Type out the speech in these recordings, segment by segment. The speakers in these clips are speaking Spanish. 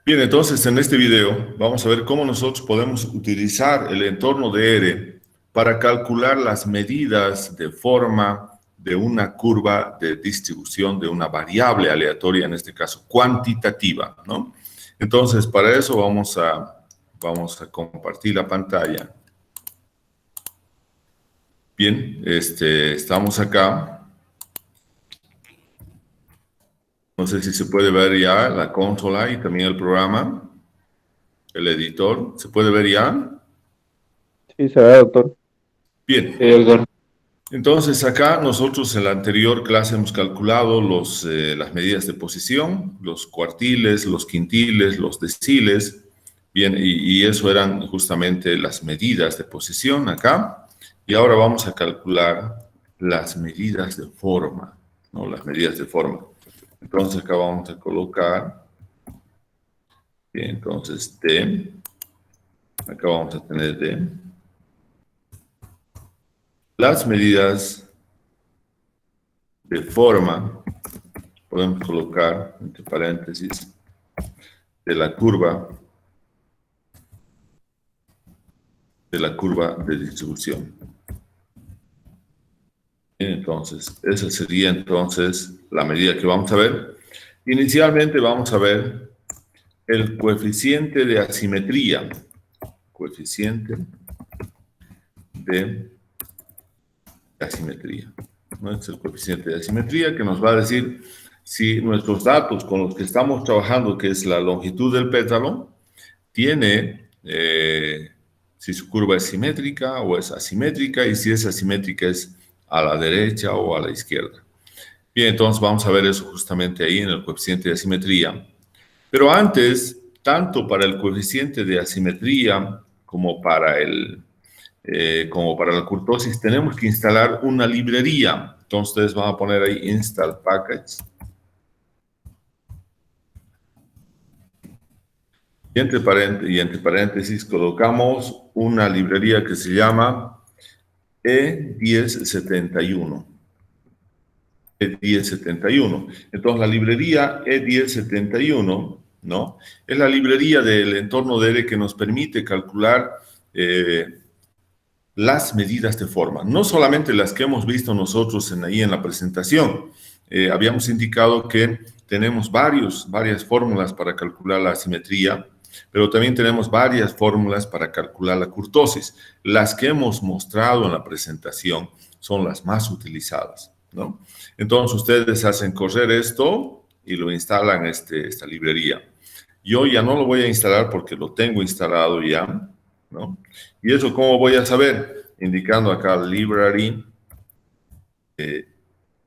Bien, entonces en este video vamos a ver cómo nosotros podemos utilizar el entorno de R para calcular las medidas de forma de una curva de distribución de una variable aleatoria, en este caso cuantitativa, ¿no? Entonces, para eso vamos a compartir la pantalla. Bien, estamos acá. No sé si se puede ver ya la consola y también el programa, el editor. ¿Se puede ver ya? Sí, se ve, doctor. Bien. Sí, doctor. Entonces, acá nosotros en la anterior clase hemos calculado las medidas de posición, los cuartiles, los quintiles, los deciles. Bien, y eso eran justamente las medidas de posición acá. Y ahora vamos a calcular las medidas de forma, ¿no? Las medidas de forma. Entonces, acá vamos a colocar, bien, entonces D, acá vamos a tener D. Las medidas de forma, podemos colocar entre paréntesis, de la curva de distribución. Entonces, esa sería entonces la medida que vamos a ver. Inicialmente vamos a ver el coeficiente de asimetría. Coeficiente de asimetría. ¿No? Es el coeficiente de asimetría que nos va a decir si nuestros datos con los que estamos trabajando, que es la longitud del pétalo, tiene, si su curva es simétrica o es asimétrica, y si es asimétrica es a la derecha o a la izquierda. Bien, entonces vamos a ver eso justamente ahí en el coeficiente de asimetría. Pero antes, tanto para el coeficiente de asimetría como para la kurtosis, tenemos que instalar una librería. Entonces ustedes van a poner ahí install package. Y entre paréntesis colocamos una librería que se llama E1071. E1071. Entonces, la librería E1071, ¿no? Es la librería del entorno de R que nos permite calcular las medidas de forma. No solamente las que hemos visto nosotros ahí en la presentación. Habíamos indicado que tenemos varias fórmulas para calcular la asimetría, pero también tenemos varias fórmulas para calcular la kurtosis. Las que hemos mostrado en la presentación son las más utilizadas, ¿no? Entonces, ustedes hacen correr esto y lo instalan esta librería. Yo ya no lo voy a instalar porque lo tengo instalado ya, ¿no? ¿Y eso cómo voy a saber? Indicando acá library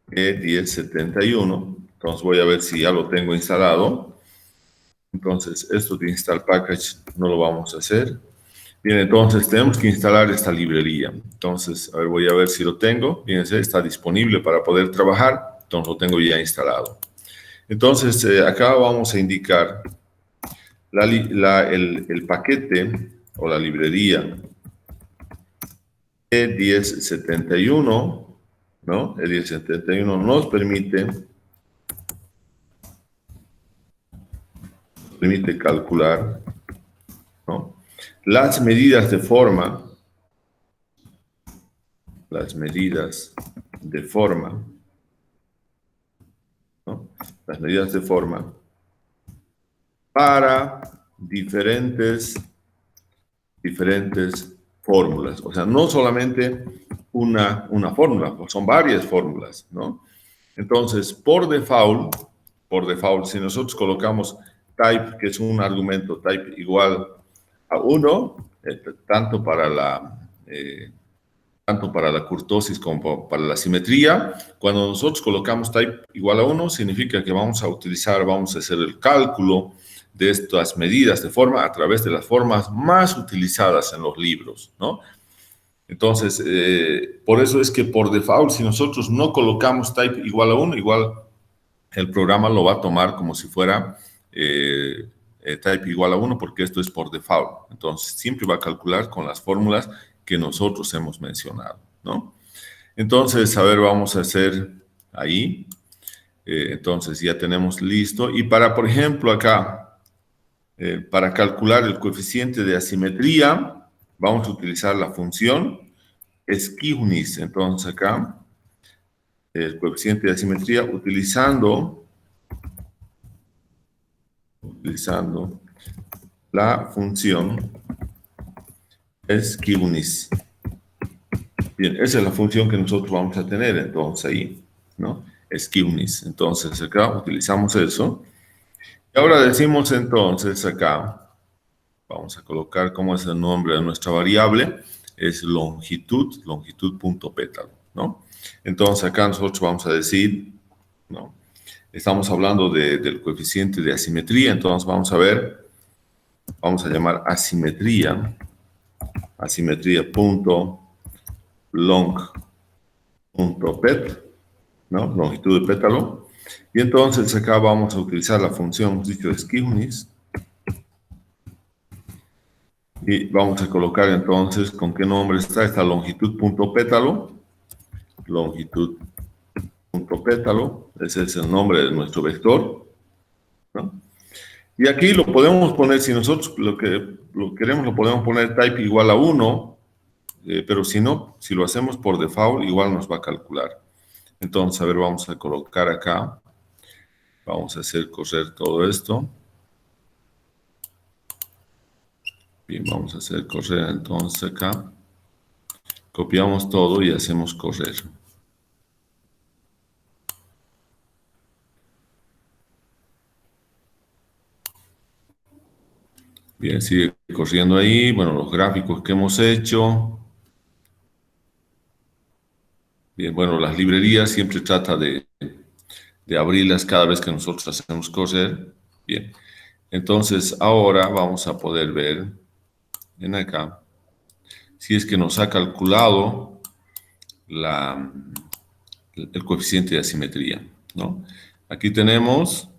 E1071. Entonces, voy a ver si ya lo tengo instalado. Entonces, esto de install package no lo vamos a hacer. Bien, entonces tenemos que instalar esta librería. Entonces, a ver, voy a ver si lo tengo. Fíjense, está disponible para poder trabajar. Entonces, lo tengo ya instalado. Entonces, acá vamos a indicar el paquete o la librería E1071, ¿no? E1071 nos permite calcular, ¿no? Las medidas de forma, ¿no? Las medidas de forma para diferentes fórmulas. O sea, no solamente una fórmula, son varias fórmulas, ¿no? Entonces, por default, si nosotros colocamos type, que es un argumento type igual a 1, tanto para la kurtosis como para la simetría, cuando nosotros colocamos type igual a 1, significa que vamos a hacer el cálculo de estas medidas de forma a través de las formas más utilizadas en los libros, ¿no? Entonces, por eso es que por default, si nosotros no colocamos type igual a 1, igual el programa lo va a tomar como si fuera type igual a 1, porque esto es por default. Entonces, siempre va a calcular con las fórmulas que nosotros hemos mencionado, ¿no? Entonces, a ver, vamos a hacer ahí. Entonces, ya tenemos listo. Y para, por ejemplo, acá, Para calcular el coeficiente de asimetría, vamos a utilizar la función Skewness. Entonces acá, el coeficiente de asimetría utilizando la función Skewness. Bien, esa es la función que nosotros vamos a tener entonces ahí, ¿no? Skewness. Entonces acá utilizamos eso. Y ahora decimos entonces acá, vamos a colocar como es el nombre de nuestra variable, es longitud.pétalo, ¿no? Entonces acá nosotros vamos a decir, ¿no? Estamos hablando del coeficiente de asimetría, entonces vamos a ver, vamos a llamar asimetría.long.pet, ¿no? Longitud de pétalo. Y entonces acá vamos a utilizar la función, hemos dicho, Skewness. Y vamos a colocar entonces con qué nombre está esta longitud.pétalo. Longitud.pétalo, ese es el nombre de nuestro vector, ¿no? Y aquí lo podemos poner, si nosotros lo queremos, lo podemos poner type igual a 1, pero si no, si lo hacemos por default, igual nos va a calcular. Entonces, a ver, vamos a colocar acá, vamos a hacer correr todo esto. Bien, vamos a hacer correr entonces acá. Copiamos todo y hacemos correr. Bien, sigue corriendo ahí. Bueno, los gráficos que hemos hecho. Bien, bueno, las librerías siempre trata de abrirlas cada vez que nosotros hacemos correr. Bien, entonces ahora vamos a poder ver en acá si es que nos ha calculado el coeficiente de asimetría, ¿no? Aquí tenemos,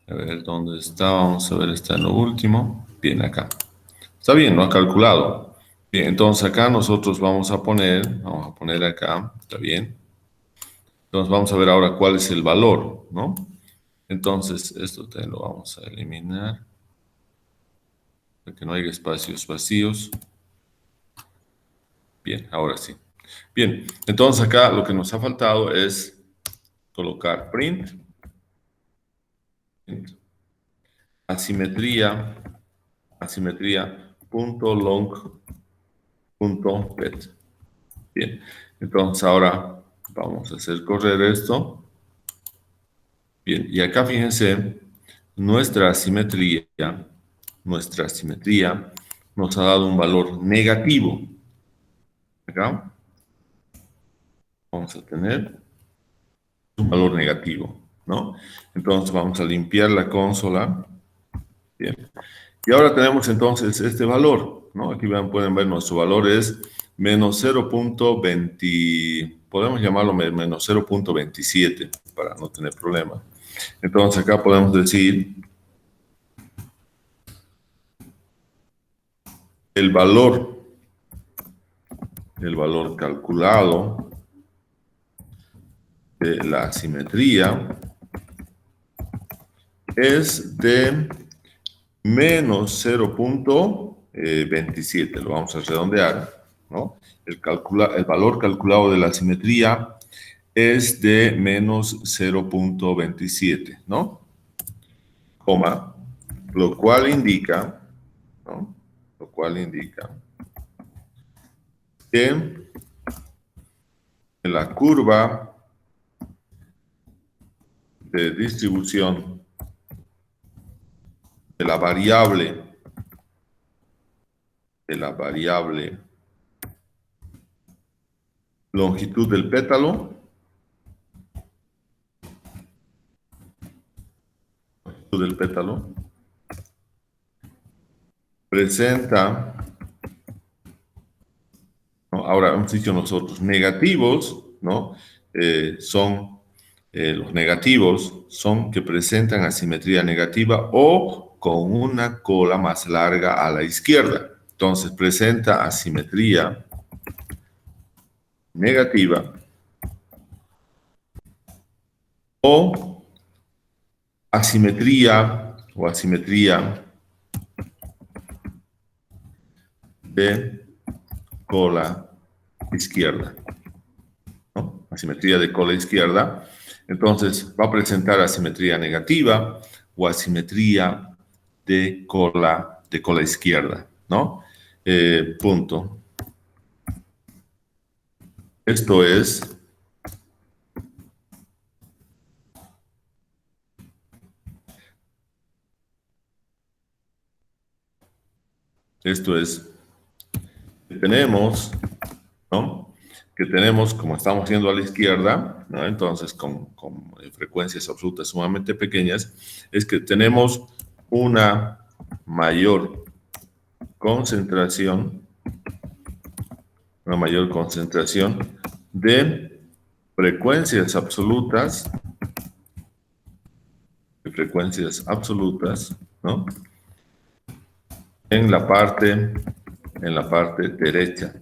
a ver dónde está, vamos a ver, está en lo último. Bien, acá. Está bien, lo ha calculado. Bien, entonces acá nosotros vamos a poner acá, está bien. Entonces vamos a ver ahora cuál es el valor, ¿no? Entonces esto te lo vamos a eliminar para que no haya espacios vacíos. Bien, ahora sí. Bien, entonces acá lo que nos ha faltado es colocar print asimetría.long.pet. Bien, entonces ahora vamos a hacer correr esto. Bien, y acá fíjense, nuestra asimetría nos ha dado un valor negativo. Acá vamos a tener un valor negativo, ¿no? Entonces vamos a limpiar la consola. Bien. Y ahora tenemos entonces este valor, ¿no? Aquí pueden ver nuestro valor es menos 0.20, podemos llamarlo menos 0.27 para no tener problema. Entonces acá podemos decir el valor calculado de la asimetría es de menos 0.27, lo vamos a redondear, ¿no? El valor calculado de la asimetría es de menos 0.27, ¿no? Coma, lo cual indica, ¿no? Lo cual indica que en la curva de distribución de la variable longitud del pétalo, presenta, ¿no? Ahora hemos dicho nosotros negativos, ¿no? Los negativos son que presentan asimetría negativa o con una cola más larga a la izquierda. Entonces presenta asimetría negativa o asimetría o asimetría de cola izquierda, ¿no? Asimetría de cola izquierda. Entonces, va a presentar asimetría negativa o asimetría de cola izquierda, ¿no? Punto. Esto es que tenemos, ¿no? Que tenemos, como estamos yendo a la izquierda, ¿no? Entonces con frecuencias absolutas sumamente pequeñas, es que tenemos una mayor concentración de frecuencias absolutas, ¿no? En la parte derecha de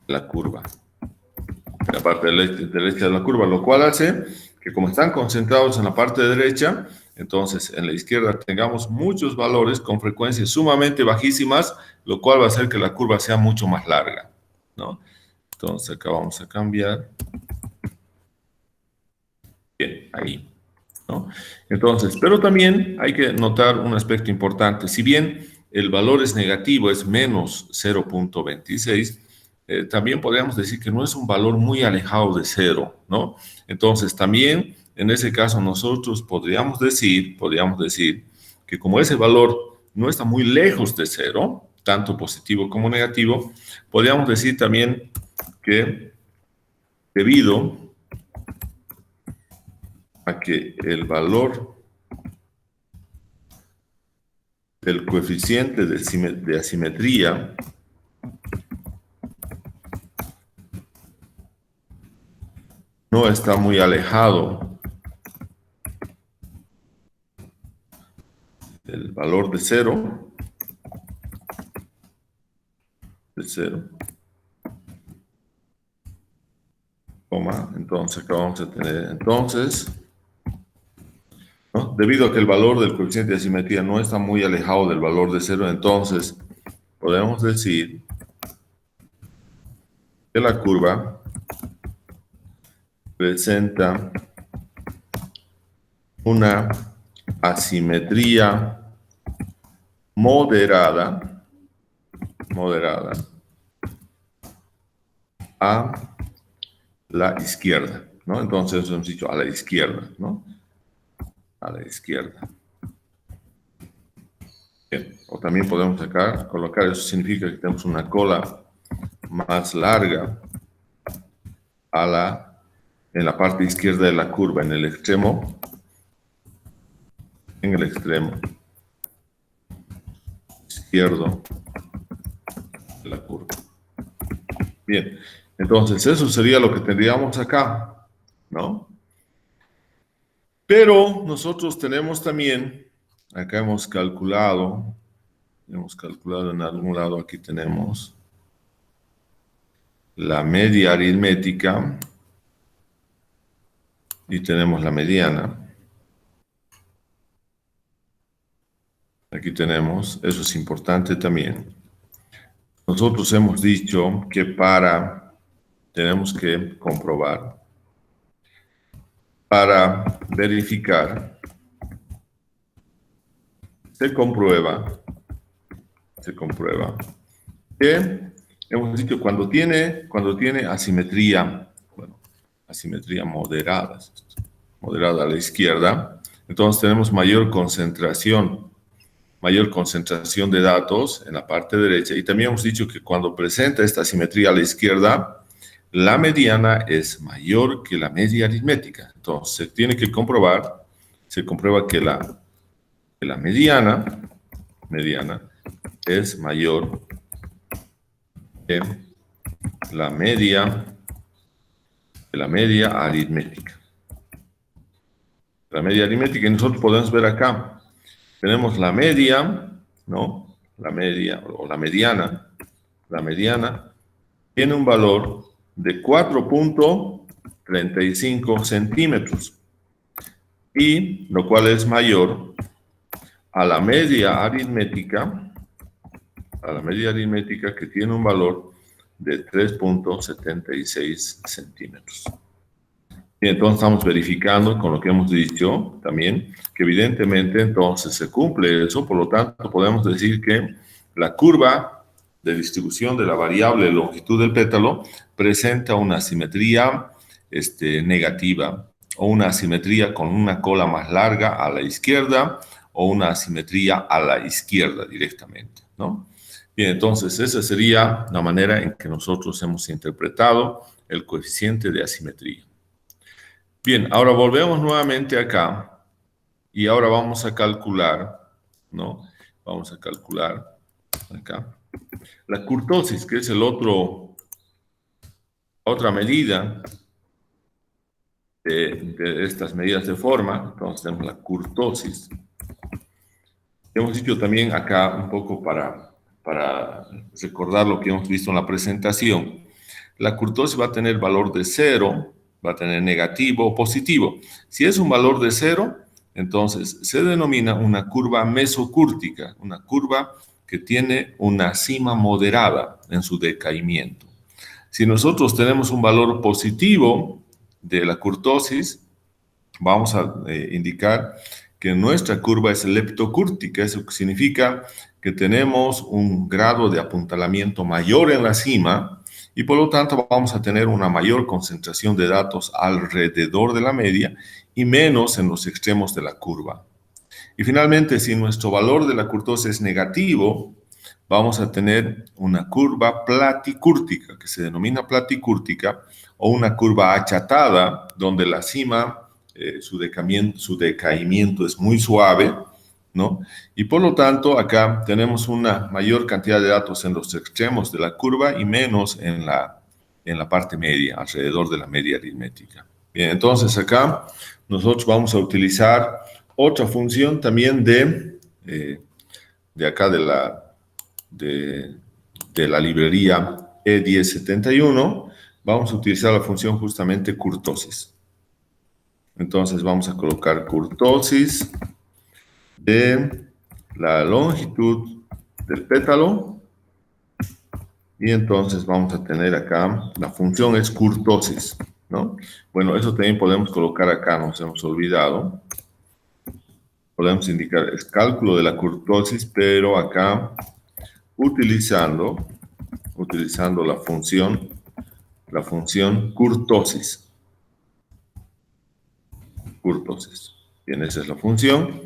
la curva. En la parte derecha de la curva, lo cual hace que como están concentrados en la parte derecha, entonces en la izquierda tengamos muchos valores con frecuencias sumamente bajísimas, lo cual va a hacer que la curva sea mucho más larga, ¿no? Entonces acá vamos a cambiar. Bien, ahí, ¿no? Entonces, pero también hay que notar un aspecto importante. Si bien el valor es negativo, es menos 0.26, también podríamos decir que no es un valor muy alejado de cero, ¿no? Entonces, también en ese caso nosotros podríamos decir que como ese valor no está muy lejos de cero, tanto positivo como negativo, podríamos decir también que debido a que el valor del coeficiente de asimetría no está muy alejado del valor de cero, entonces acá vamos a tener, entonces, ¿no? Debido a que el valor del coeficiente de asimetría no está muy alejado del valor de cero, entonces podemos decir que la curva presenta una asimetría moderada a la izquierda, ¿no? Entonces hemos dicho a la izquierda, ¿no? A la izquierda. Bien. O también podemos acá colocar, eso significa que tenemos una cola más larga en la parte izquierda de la curva, en el extremo izquierdo de la curva. Bien, entonces eso sería lo que tendríamos acá, ¿no? Pero nosotros tenemos también, acá hemos calculado en algún lado, aquí tenemos la media aritmética y tenemos la mediana. Aquí tenemos, eso es importante también. Nosotros hemos dicho que tenemos que comprobar, para verificar, se comprueba que hemos dicho cuando tiene asimetría, bueno, asimetría moderada a la izquierda, entonces tenemos mayor concentración de datos en la parte derecha. Y también hemos dicho que cuando presenta esta asimetría a la izquierda, la mediana es mayor que la media aritmética. Entonces, se tiene que comprobar, se comprueba que la mediana es mayor que la media aritmética. La media aritmética, y nosotros podemos ver acá, tenemos la media, ¿no? La media o la mediana. La mediana tiene un valor de 4.35 centímetros, y lo cual es mayor a la media aritmética, que tiene un valor de 3.76 centímetros. Y entonces estamos verificando con lo que hemos dicho también, que evidentemente entonces se cumple eso, por lo tanto podemos decir que la curva de distribución de la variable longitud del pétalo presenta una simetría negativa, o una asimetría con una cola más larga a la izquierda, o una asimetría a la izquierda directamente, ¿no? Bien, entonces esa sería la manera en que nosotros hemos interpretado el coeficiente de asimetría. Bien, ahora volvemos nuevamente acá y ahora vamos a calcular, ¿no? Vamos a calcular acá la kurtosis, que es otra medida de estas medidas de forma. Entonces tenemos la kurtosis. Hemos dicho también acá un poco para recordar lo que hemos visto en la presentación. La kurtosis va a tener valor de 0, va a tener negativo o positivo. Si es un valor de 0, entonces se denomina una curva mesocúrtica, una curva que tiene una cima moderada en su decaimiento. Si nosotros tenemos un valor positivo de la kurtosis, vamos a indicar que nuestra curva es leptocúrtica. Eso significa que tenemos un grado de apuntalamiento mayor en la cima y por lo tanto vamos a tener una mayor concentración de datos alrededor de la media y menos en los extremos de la curva. Y finalmente, si nuestro valor de la kurtosis es negativo, vamos a tener una curva platicúrtica, que se denomina platicúrtica, o una curva achatada, donde la cima, su decaimiento es muy suave, ¿no? Y por lo tanto, acá tenemos una mayor cantidad de datos en los extremos de la curva y menos en la parte media, alrededor de la media aritmética. Bien, entonces acá nosotros vamos a utilizar otra función también de acá de la librería E1071. Vamos a utilizar la función justamente kurtosis. Entonces vamos a colocar kurtosis de la longitud del pétalo y entonces vamos a tener acá, la función es kurtosis, ¿no? Bueno, eso también podemos colocar acá, nos hemos olvidado. Podemos indicar el cálculo de la kurtosis, pero acá utilizando la función kurtosis. Bien, esa es la función.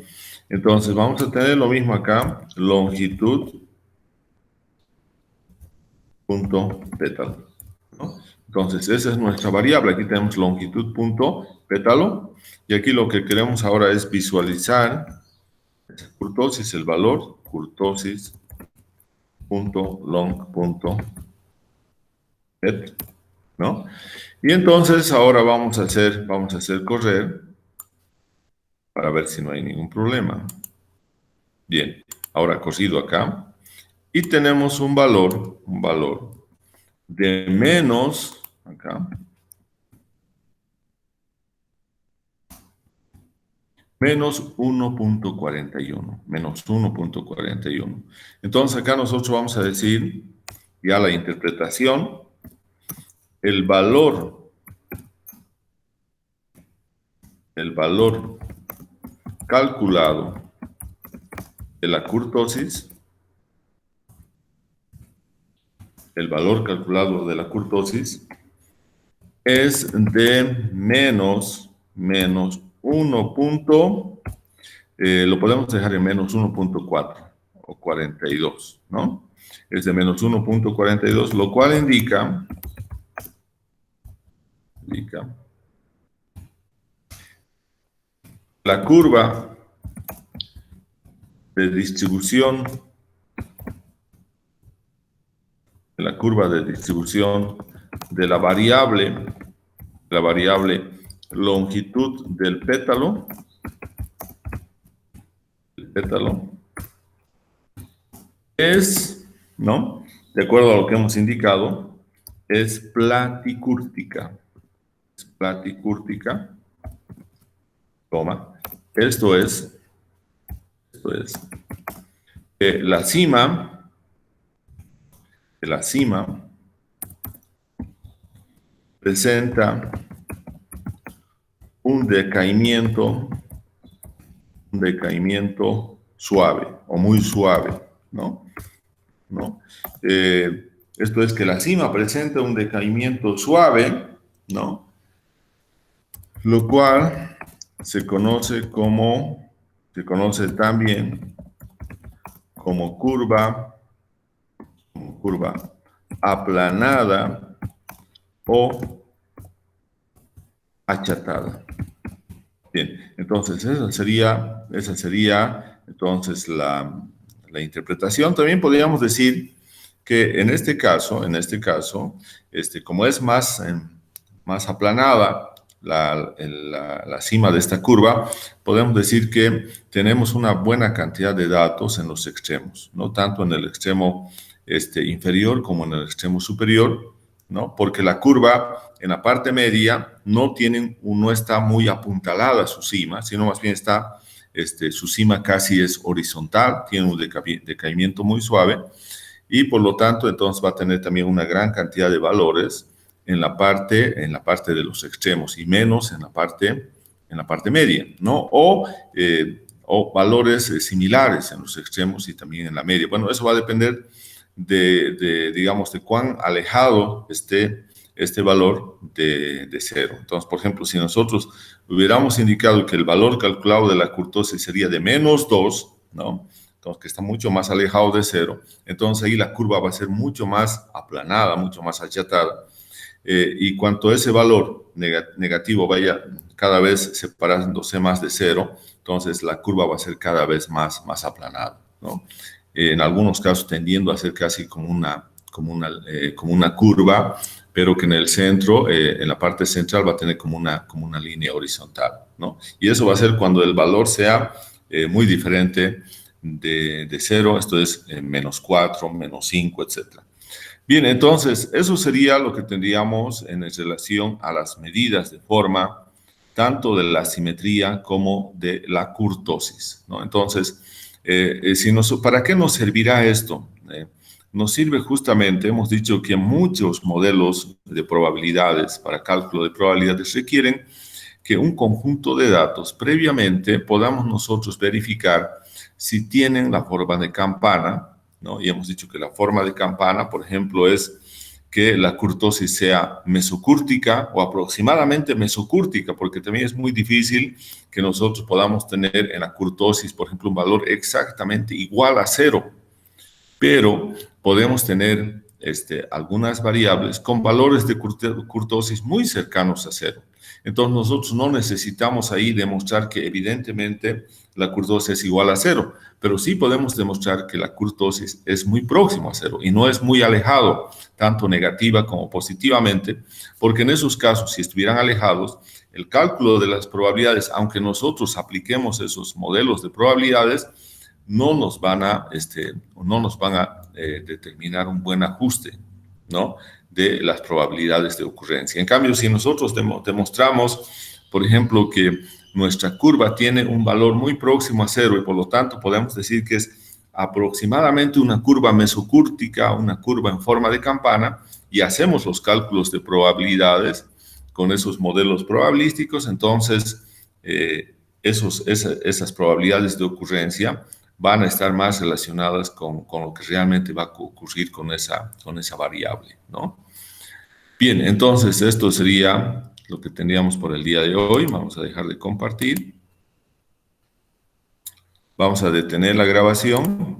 Entonces vamos a tener lo mismo acá, longitud punto pétalo, ¿no? Entonces esa es nuestra variable. Aquí tenemos longitud punto pétalo y aquí lo que queremos ahora es visualizar esa kurtosis, el valor kurtosis punto long punto pet, ¿no? Y entonces ahora vamos a hacer correr para ver si no hay ningún problema. Bien, ahora corrido acá y tenemos un valor de menos acá, menos 1.41, menos 1.41. Entonces acá nosotros vamos a decir ya la interpretación, el valor calculado de la kurtosis, es de menos 1. Lo podemos dejar en menos 1.4 o 42, ¿no? Es de menos 1.42, lo cual indica la curva de distribución de la variable longitud del pétalo, es, ¿no? De acuerdo a lo que hemos indicado, es platicúrtica. Esto es Esto es la cima presenta un decaimiento suave o muy suave, ¿no? Esto es que la cima presenta un decaimiento suave, ¿no? Lo cual se conoce también como curva aplanada o achatada. Bien, entonces esa sería entonces la interpretación. También podríamos decir que en este caso, como es más aplanada la cima de esta curva, podemos decir que tenemos una buena cantidad de datos en los extremos, no tanto en el extremo inferior como en el extremo superior, ¿no? Porque la curva en la parte media no está muy apuntalada su cima, sino más bien su cima casi es horizontal, tiene un decaimiento muy suave y por lo tanto entonces va a tener también una gran cantidad de valores en la parte de los extremos y menos en la parte media, ¿no? O valores similares en los extremos y también en la media. Bueno, eso va a depender digamos, de cuán alejado esté este valor de cero. Entonces, por ejemplo, si nosotros hubiéramos indicado que el valor calculado de la kurtosis sería de -2, ¿no? Entonces, que está mucho más alejado de cero, entonces ahí la curva va a ser mucho más aplanada, mucho más achatada. Y cuanto ese valor negativo vaya cada vez separándose más de cero, entonces la curva va a ser cada vez más aplanada, ¿no? En algunos casos tendiendo a ser casi como una curva, pero que en el centro, en la parte central, va a tener como una línea horizontal, ¿no? Y eso va a ser cuando el valor sea muy diferente de cero, esto es -4, -5, etc. Bien, entonces, eso sería lo que tendríamos en relación a las medidas de forma, tanto de la simetría como de la kurtosis, ¿no? Entonces, ¿para qué nos servirá esto? Nos sirve justamente, hemos dicho que muchos modelos de probabilidades, para cálculo de probabilidades, requieren que un conjunto de datos previamente podamos nosotros verificar si tienen la forma de campana, ¿no? Y hemos dicho que la forma de campana, por ejemplo, es que la kurtosis sea mesocúrtica o aproximadamente mesocúrtica, porque también es muy difícil que nosotros podamos tener en la kurtosis, por ejemplo, un valor exactamente igual a 0, pero podemos tener algunas variables con valores de kurtosis muy cercanos a 0. Entonces, nosotros no necesitamos ahí demostrar que evidentemente la kurtosis es igual a 0, pero sí podemos demostrar que la kurtosis es muy próximo a 0 y no es muy alejado, tanto negativa como positivamente, porque en esos casos, si estuvieran alejados, el cálculo de las probabilidades, aunque nosotros apliquemos esos modelos de probabilidades, no nos van a determinar un buen ajuste, ¿no?, de las probabilidades de ocurrencia. En cambio, si nosotros demostramos, por ejemplo, que nuestra curva tiene un valor muy próximo a 0 y por lo tanto podemos decir que es aproximadamente una curva mesocúrtica, una curva en forma de campana, y hacemos los cálculos de probabilidades con esos modelos probabilísticos, entonces esas probabilidades de ocurrencia van a estar más relacionadas con lo que realmente va a ocurrir con esa variable, ¿no? Bien, entonces esto sería lo que tendríamos por el día de hoy. Vamos a dejar de compartir. Vamos a detener la grabación.